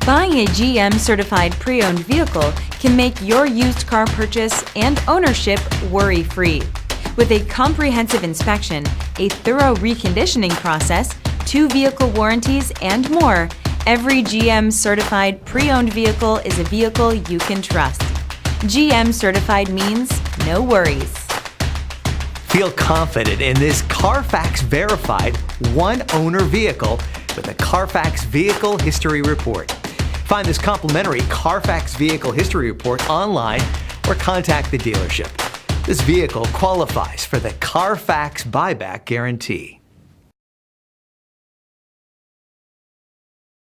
Buying a GM certified pre-owned vehicle can make your used car purchase and ownership worry-free. With a comprehensive inspection, a thorough reconditioning process, 2 vehicle warranties, and more, every GM certified pre-owned vehicle is a vehicle you can trust. GM certified means no worries. Feel confident in this CarFax verified one-owner vehicle with a CarFax Vehicle History Report. Find this complimentary CarFax Vehicle History Report online or contact the dealership. This vehicle qualifies for the CarFax Buyback Guarantee.